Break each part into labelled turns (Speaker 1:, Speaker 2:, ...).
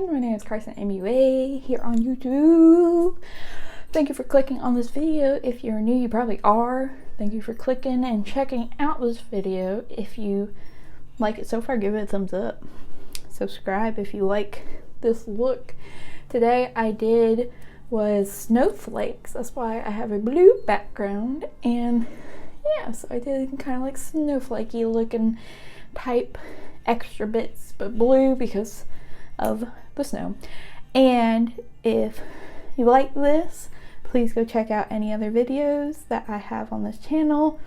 Speaker 1: everyone, my name is Carson MUA here on YouTube. Thank you for clicking on this video. If you're new, you probably are. Thank you for clicking and checking out this video. If you like it so far, give it a thumbs up. Subscribe if you like this look. Today I did was snowflakes. That's why I have a blue background, and yeah, so I did kind of like snowflakey looking type extra bits, but blue because of the snow. And if you like this, please go check out any other videos that I have on this channel.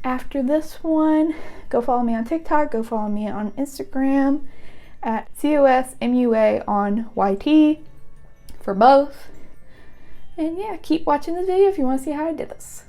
Speaker 1: After this one, go follow me on TikTok, go follow me on Instagram at COSMUA on YT for both. And yeah, keep watching the video if you want to see how I did this.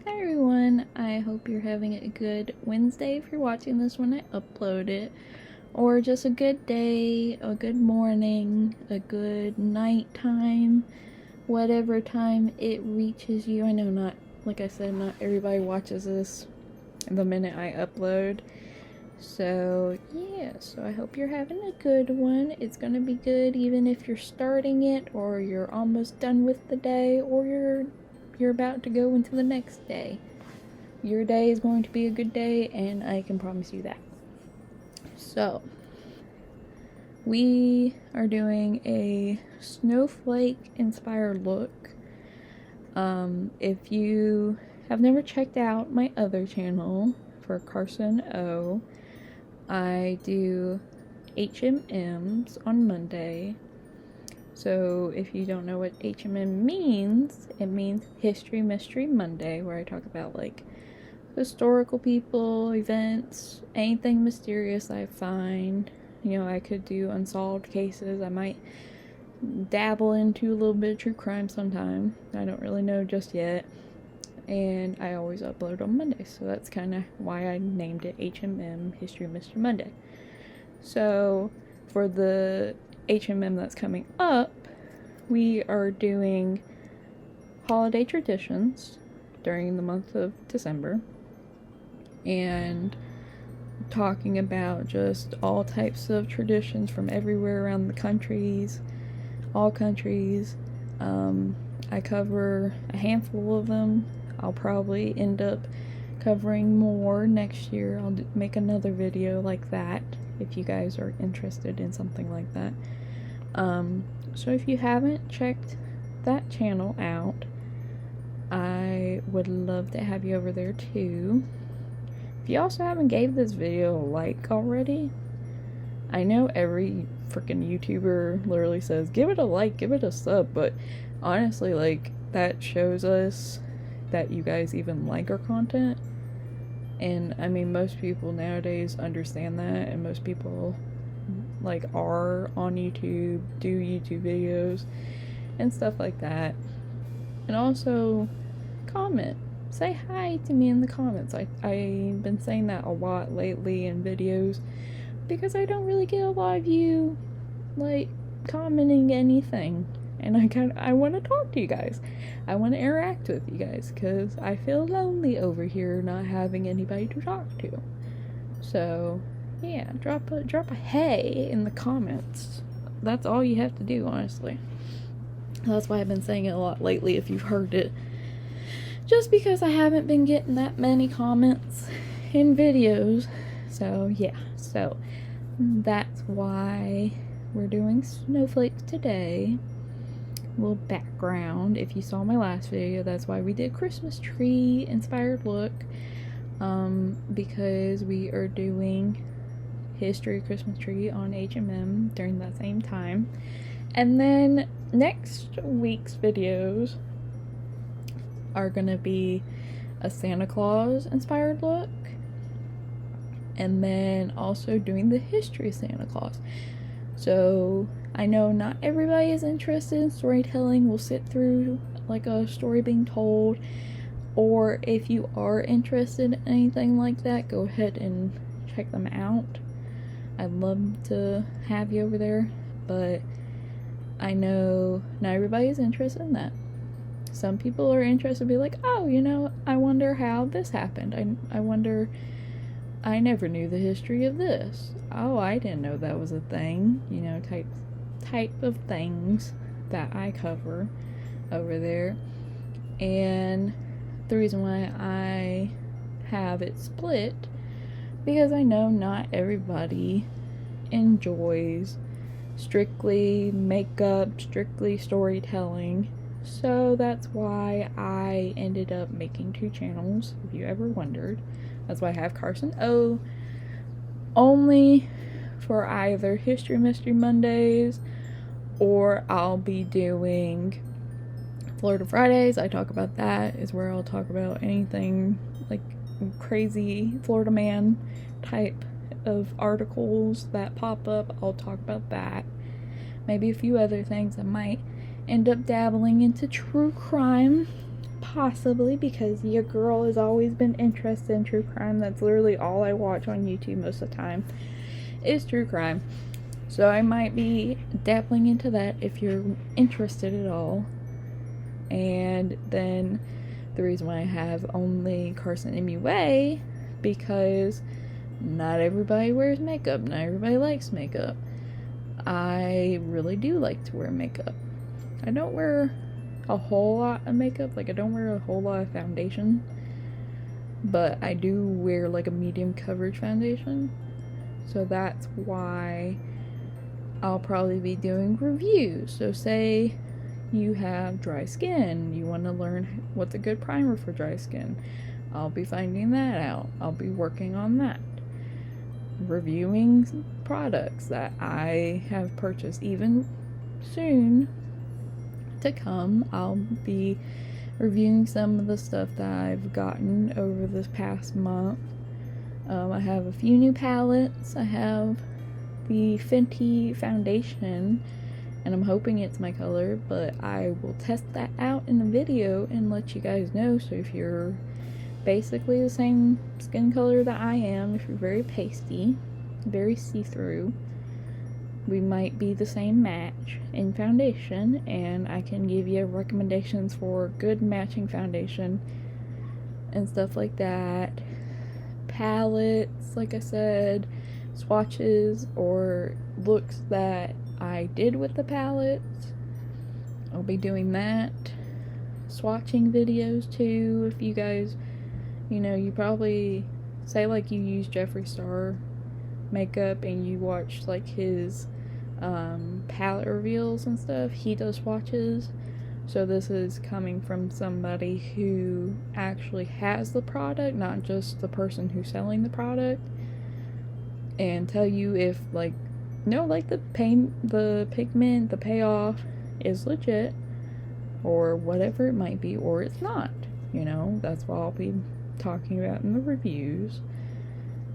Speaker 1: Hi everyone, I hope you're having a good Wednesday if you're watching this when I upload it, or just a good day, a good morning, a good night time, whatever time it reaches you. I know not, like I said, not everybody watches this the minute I upload, so yeah, so I hope you're having a good one. It's gonna be good even if you're starting it, or you're almost done with the day, or you're about to go into the next day. Your day is going to be a good day, and I can promise you that. So we are doing a snowflake inspired look. If you have never checked out my other channel for Carson O, I do HMMs on Monday. So if you don't know what HMM means, it means History Mystery Monday, where I talk about like historical people, events, anything mysterious I find. You know, I could do unsolved cases. I might dabble into a little bit of true crime sometime. I don't really know just yet. And I always upload on Monday, so that's kind of why I named it HMM, History Mystery Monday. So for the HMM that's coming up, we are doing holiday traditions during the month of December, and talking about just all types of traditions from everywhere around the countries, all countries. I cover a handful of them. I'll probably end up covering more next year. I'll make another video like that if you guys are interested in something like that. So if you haven't checked that channel out, I would love to have you over there too. If you also haven't gave this video a like already, I know every freaking YouTuber literally says give it a like, give it a sub, but honestly, like, that shows us that you guys even like our content. And I mean, most people nowadays understand that, and most people like are on YouTube, do YouTube videos and stuff like that. And also comment, say hi to me in the comments. I've been saying that a lot lately in videos because I don't really get a lot of you like commenting anything, and I want to talk to you guys. I want to interact with you guys because I feel lonely over here not having anybody to talk to. So yeah, drop a hey in the comments. That's all you have to do, honestly. That's why I've been saying it a lot lately, if you've heard it. Just because I haven't been getting that many comments in videos. So yeah, so that's why we're doing snowflakes today. A little background, if you saw my last video, that's why we did Christmas tree inspired look. Because we are doing History Christmas tree on HMM during that same time. And then next week's videos are gonna be a Santa Claus inspired look, and then also doing the history of Santa Claus. So I know not everybody is interested in storytelling, will sit through like a story being told, or if you are interested in anything like that, go ahead and check them out. I'd love to have you over there, but I know not everybody's interested in that. Some people are interested to be like, oh, you know, I wonder how this happened. I wonder, I never knew the history of this. Oh, I didn't know that was a thing. You know, type of things that I cover over there. And the reason why I have it split, because I know not everybody enjoys strictly makeup, strictly storytelling. So that's why I ended up making 2 channels, if you ever wondered. That's why I have Carson O only for either History Mystery Mondays, or I'll be doing Florida Fridays. I talk about that, is where I'll talk about anything like crazy Florida man type of articles that pop up. I'll talk about that. Maybe a few other things. I might end up dabbling into true crime, possibly, because your girl has always been interested in true crime. That's literally all I watch on YouTube most of the time, is true crime. So I might be dabbling into that if you're interested at all. And then the reason why I have only Carson MUA, because not everybody wears makeup, not everybody likes makeup. I really do like to wear makeup. I don't wear a whole lot of makeup, like I don't wear a whole lot of foundation, but I do wear like a medium coverage foundation. So that's why I'll probably be doing reviews. So say you have dry skin, you want to learn what's a good primer for dry skin, I'll be finding that out. I'll be working on that. Reviewing products that I have purchased. Even soon to come, I'll be reviewing some of the stuff that I've gotten over this past month. I have a few new palettes. I have the Fenty foundation, and I'm hoping it's my color, but I will test that out in the video and let you guys know. So if you're basically the same skin color that I am, if you're very pasty, very see-through, we might be the same match in foundation, and I can give you recommendations for good matching foundation and stuff like that. Palettes, like I said, swatches or looks that I did with the palettes, I'll be doing that. Swatching videos too, if you guys, you know, you probably say like you use Jeffree Star makeup and you watch like his palette reveals and stuff. He does swatches, so this is coming from somebody who actually has the product, not just the person who's selling the product, and tell you if like, no, like the pigment, the payoff is legit, or whatever it might be, or it's not. You know, that's what I'll be talking about in the reviews.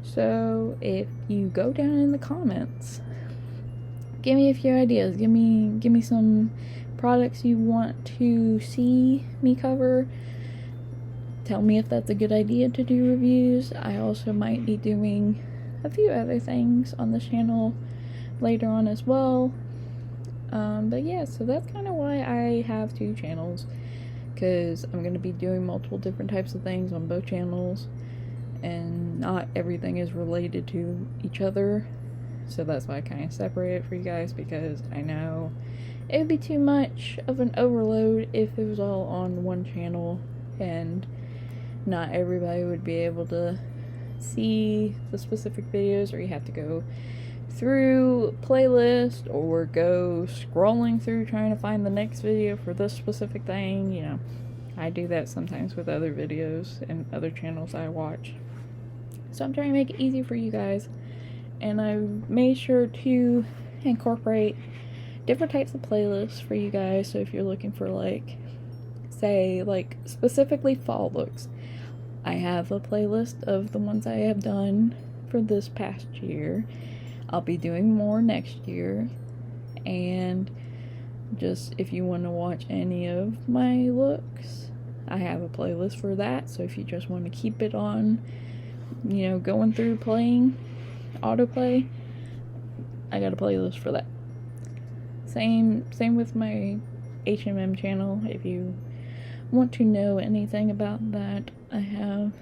Speaker 1: So if you go down in the comments, give me a few ideas, give me some products you want to see me cover. Tell me if that's a good idea to do reviews. I also might be doing a few other things on the channel later on as well. But yeah, so that's kind of why I have 2 channels, because I'm going to be doing multiple different types of things on both channels, and not everything is related to each other. So that's why I kind of separate it for you guys, because I know it would be too much of an overload if it was all on one channel, and not everybody would be able to see the specific videos, or you have to go through playlist or go scrolling through trying to find the next video for this specific thing. You know, I do that sometimes with other videos and other channels I watch. So I'm trying to make it easy for you guys, and I've made sure to incorporate different types of playlists for you guys. So if you're looking for like, say like specifically fall looks, I have a playlist of the ones I have done for this past year. I'll be doing more next year, and just if you want to watch any of my looks, I have a playlist for that. So if you just want to keep it on, you know, going through playing autoplay, I got a playlist for that. Same with my HMM channel. If you want to know anything about that, I have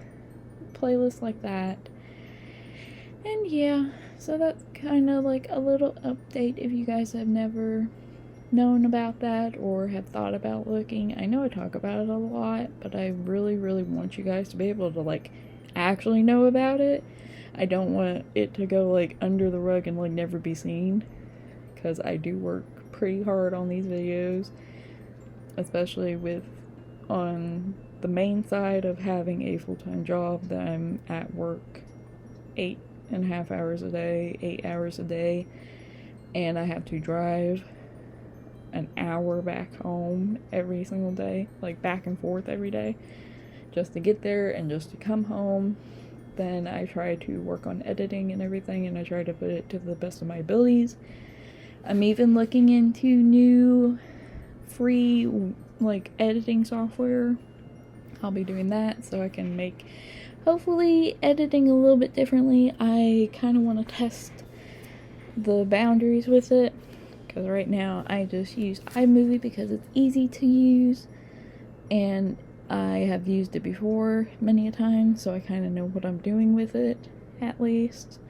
Speaker 1: playlists like that. And yeah, so that's kind of like a little update if you guys have never known about that or have thought about looking. I know I talk about it a lot, but I really want you guys to be able to like actually know about it. I don't want it to go like under the rug and like never be seen, because I do work pretty hard on these videos, especially with on the main side of having a full-time job that I'm at work 8.5 hours a day, 8 hours a day, and I have to drive an hour back home every single day, like back and forth every day, just to get there and just to come home. Then I try to work on editing and everything, and I try to put it to the best of my abilities. I'm even looking into new free like editing software. I'll be doing that so I can make hopefully editing a little bit differently. I kind of want to test the boundaries with it, because right now I just use iMovie because it's easy to use, and I have used it before many a time, so I kind of know what I'm doing with it, at least.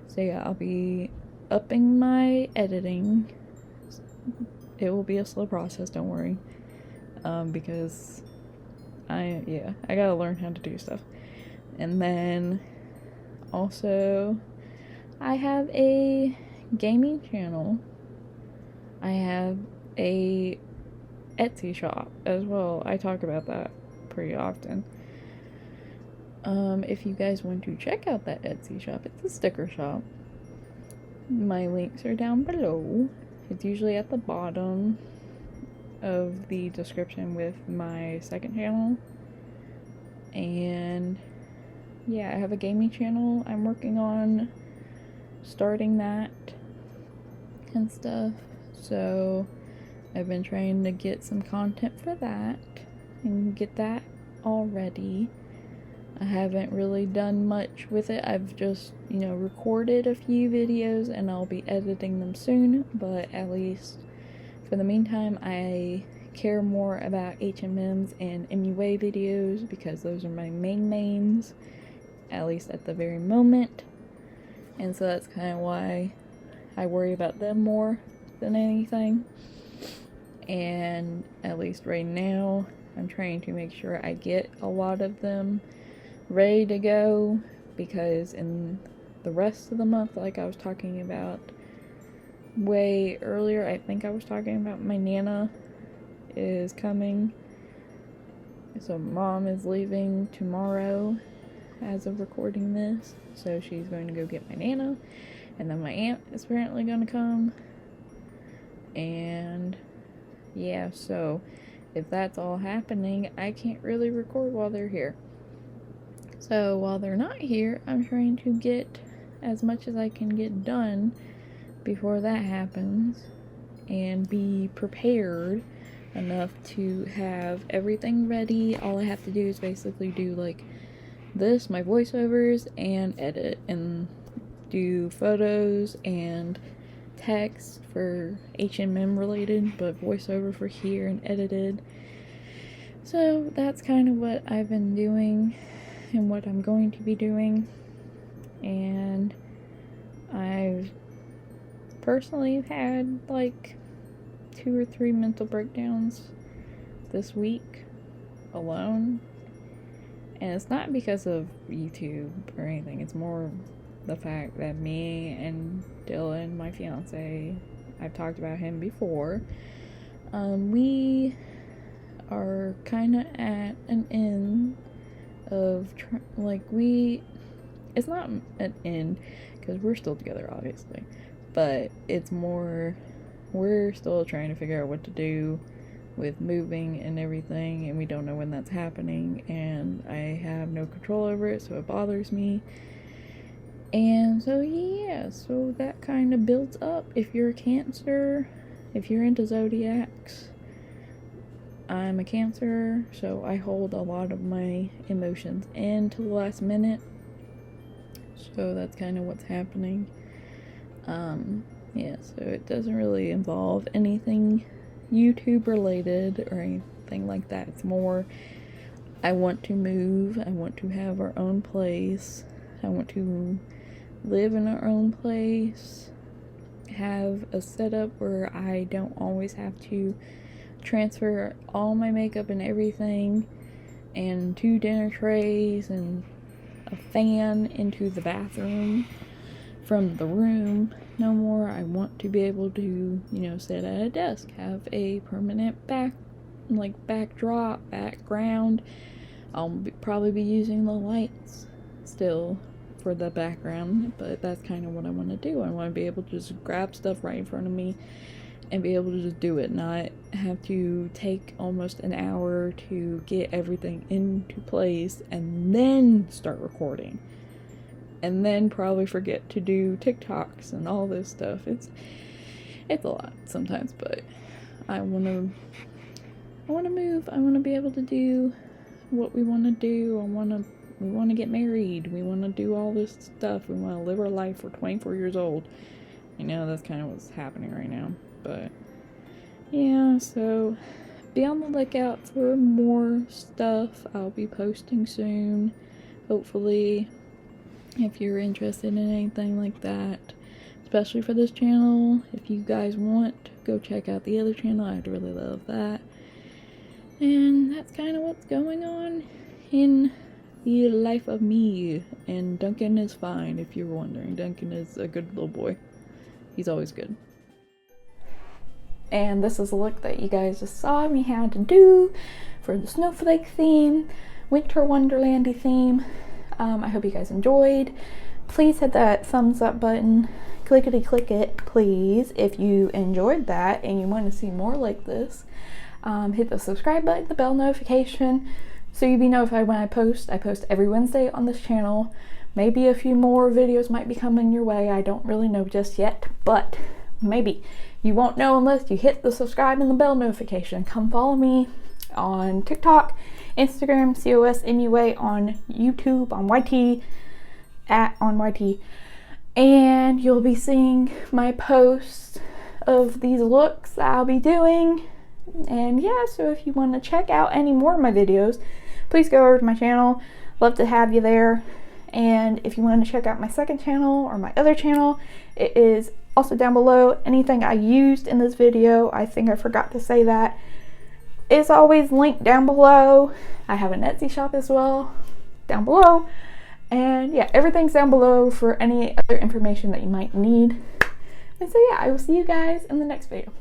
Speaker 1: So yeah, I'll be upping my editing. It will be a slow process, don't worry, because I gotta learn how to do stuff. And then also I have a gaming channel. I have a Etsy shop as well. I talk about that pretty often. If you guys want to check out that Etsy shop, it's a sticker shop. My links are down below. It's usually at the bottom of the description with my second channel. And yeah, I have a gaming channel. I'm working on starting that and stuff. So I've been trying to get some content for that and get that all ready. I haven't really done much with it. I've just, recorded a few videos and I'll be editing them soon, but at least for the meantime, I care more about HMMs and MUA videos because those are my mains, at least at the very moment. And so that's kind of why I worry about them more than anything. And at least right now, I'm trying to make sure I get a lot of them ready to go, because in the rest of the month, like I was talking about way earlier, I think I was talking about my Nana is coming. So Mom is leaving tomorrow as of recording this, so she's going to go get my Nana, and then my aunt is apparently going to come. And yeah, so if that's all happening, I can't really record while they're here. So while they're not here, I'm trying to get as much as I can get done before that happens and be prepared enough to have everything ready. All I have to do is basically do like this, my voiceovers, and edit and do photos and text for HMM related, but voiceover for here and edited. So that's kind of what I've been doing and what I'm going to be doing. And I've personally had like 2 or 3 mental breakdowns this week alone. And it's not because of YouTube or anything. It's more the fact that me and Dylan, my fiance, I've talked about him before, we are kind of at an end of, it's not an end, because we're still together, obviously, but it's more, we're still trying to figure out what to do with moving and everything, and we don't know when that's happening, and I have no control over it, so it bothers me. And so yeah, so that kind of builds up. If you're a Cancer, if you're into zodiacs, I'm a Cancer, so I hold a lot of my emotions in to the last minute. So that's kind of what's happening. Yeah, so it doesn't really involve anything YouTube related or anything like that. It's more, I want to move, I want to have our own place, I want to live in our own place, have a setup where I don't always have to transfer all my makeup and everything and 2 dinner trays and a fan into the bathroom from the room no more. I want to be able to, you know, sit at a desk, have a permanent backdrop, background. I'll probably be using the lights still for the background, but that's kind of what I want to do. I want to be able to just grab stuff right in front of me and be able to just do it, not have to take almost an hour to get everything into place and then start recording. And then probably forget to do TikToks and all this stuff. It's a lot sometimes, but I want to move. I want to be able to do what we want to do. We want to get married. We want to do all this stuff. We want to live our life. We're 24 years old. You know, that's kind of what's happening right now. But yeah, so be on the lookout for more stuff. I'll be posting soon, hopefully. If you're interested in anything like that, especially for this channel, if you guys want, go check out the other channel. I'd really love that. And that's kind of what's going on in the life of me. And Duncan is fine, if you're wondering. Duncan is a good little boy. He's always good. And this is a look that you guys just saw me had to do for the Snowflake theme, Winter Wonderlandy theme. I hope you guys enjoyed. Please hit that thumbs up button, clickety click it, please, if you enjoyed that and you want to see more like this. Hit the subscribe button, the bell notification, so you'll be notified when I post. I post every Wednesday on this channel. Maybe a few more videos might be coming your way. I don't really know just yet, but maybe. You won't know unless you hit the subscribe and the bell notification. Come follow me on TikTok, Instagram, COSMUA, on YouTube, on YT, on YT, and you'll be seeing my posts of these looks that I'll be doing. And yeah, so if you want to check out any more of my videos, please go over to my channel. Love to have you there. And if you want to check out my second channel or my other channel, it is also down below. Anything I used in this video, I think I forgot to say that, is always linked down below. I have an Etsy shop as well down below. And yeah, everything's down below for any other information that you might need. And so yeah, I will see you guys in the next video.